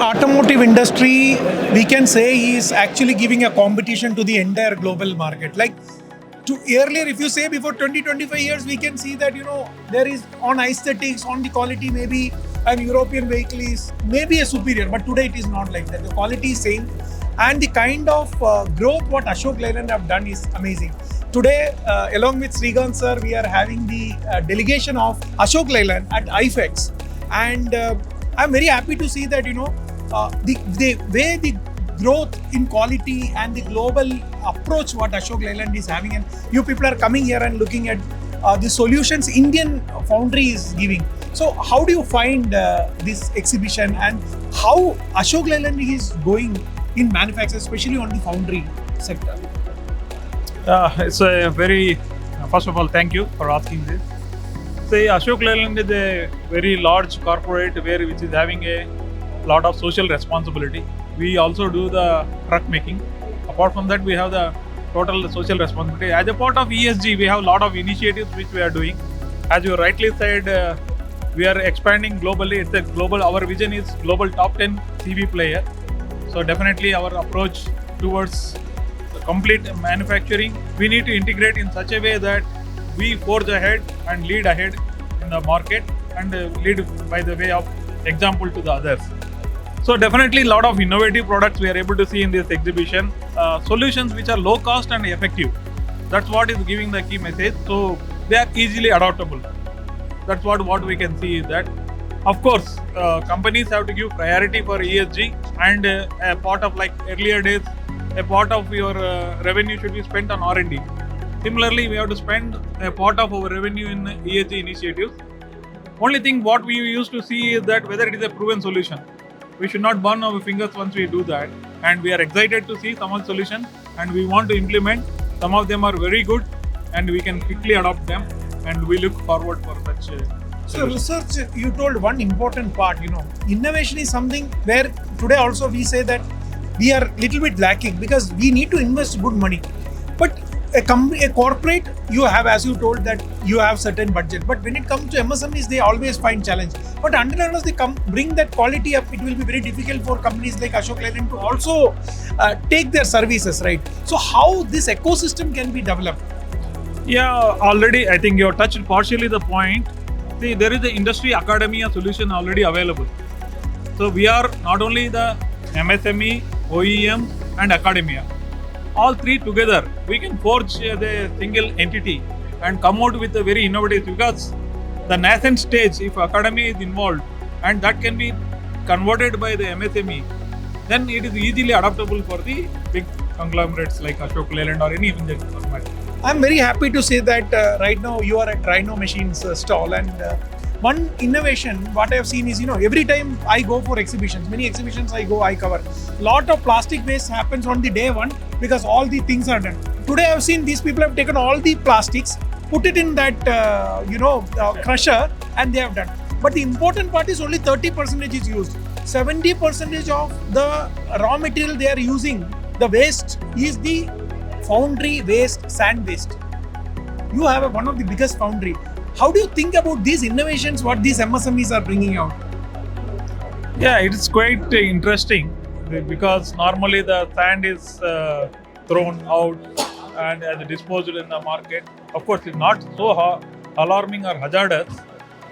automotive industry, we can say, is actually giving a competition to the entire global market. Like to earlier, if you say before 20-25 years, we can see that there is on aesthetics, on the quality, maybe an European vehicle is maybe a superior, but today it is not like that. The quality is same, and the kind of growth what Ashok Leyland have done is amazing. Today, along with Sreekanth sir, we are having the delegation of Ashok Leyland at IFEX, and I'm very happy to see that the way the growth in quality and the global approach what Ashok Leyland is having, and you people are coming here and looking at the solutions Indian Foundry is giving. So how do you find this exhibition, and how Ashok Leyland is going in manufacturing, especially on the foundry sector? It's a very, first of all, thank you for asking this. Say, Ashok Leyland is a very large corporate which is having a lot of social responsibility. We also do the truck making. Apart from that, we have the total social responsibility. As a part of ESG, we have a lot of initiatives which we are doing. As you rightly said, we are expanding globally. It's a global. Our vision is global top 10 CV player. So definitely our approach towards the complete manufacturing, we need to integrate in such a way that we forge ahead and lead ahead in the market and lead by the way of example to the others. So definitely a lot of innovative products we are able to see in this exhibition. Solutions which are low cost and effective. That's what is giving the key message. So they are easily adoptable. That's what we can see is that. Of course, companies have to give priority for ESG, and a part of, like earlier days, a part of your revenue should be spent on R&D. Similarly, we have to spend a part of our revenue in ESG initiatives. Only thing what we used to see is that whether it is a proven solution. We should not burn our fingers once we do that. And we are excited to see some of the solutions, and we want to implement. Some of them are very good and we can quickly adopt them, and we look forward for such So research, you told one important part, innovation is something where today also we say that we are little bit lacking because we need to invest good money. But a corporate, you have, as you told, that you have certain budget. But when it comes to MSMEs, they always find challenge. But unless they bring that quality up, it will be very difficult for companies like Ashok Leyland to also take their services, right? So how this ecosystem can be developed? Yeah, already I think you have touched partially the point. See, there is an industry academia solution already available. So we are not only the MSME, OEM and academia. All three together, we can forge the single entity and come out with a very innovative, because the nascent stage, if academy is involved and that can be converted by the MSME, then it is easily adaptable for the big conglomerates like Ashok Leyland or any Indian format. I'm very happy to say that right now you are at Rhino Machines stall, and one innovation what I have seen is, every time I go for exhibitions, many exhibitions I cover, lot of plastic waste happens on the day one because all the things are done. Today I have seen these people have taken all the plastics, put it in that crusher, and they have done. But the important part is only 30% is used. 70% of the raw material they are using, the waste, is the foundry waste, sand waste. You have one of the biggest foundry. How do you think about these innovations, what these MSMEs are bringing out? Yeah, it is quite interesting because normally the sand is thrown out and disposed in the market. Of course, it's not so alarming or hazardous.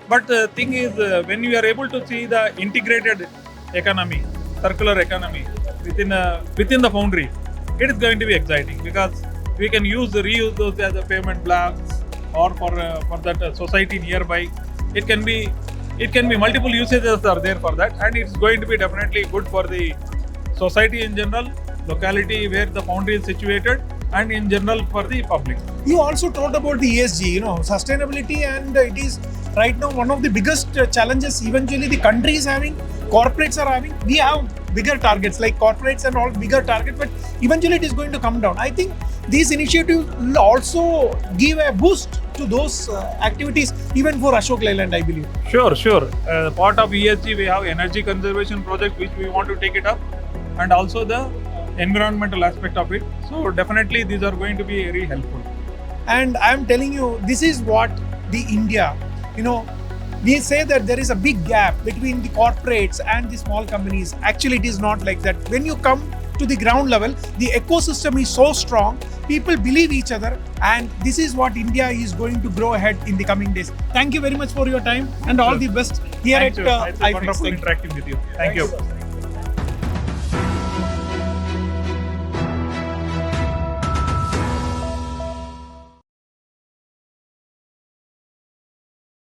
But the thing is, when you are able to see the integrated economy, circular economy within the foundry, it is going to be exciting because we can reuse those as a payment blocks or for that society nearby. It can be multiple usages are there for that, and it's going to be definitely good for the society in general, locality where the foundry is situated, and in general for the public. You also talked about the ESG, sustainability, and it is right now one of the biggest challenges eventually the country is having, corporates are having. We have bigger targets like corporates and all bigger targets, but eventually it is going to come down. I think these initiatives will also give a boost to those activities even for Ashok Leyland, I believe. Sure. Part of ESG, we have energy conservation project which we want to take it up, and also the environmental aspect of it. So definitely these are going to be very helpful. And I am telling you, this is what the India, We say that there is a big gap between the corporates and the small companies. Actually, it is not like that. When you come to the ground level, the ecosystem is so strong, people believe each other, and this is what India is going to grow ahead in the coming days. Thank you very much for your time and all the best here Thank at you. It's IFEX. wonderful interacting with you. Thank you.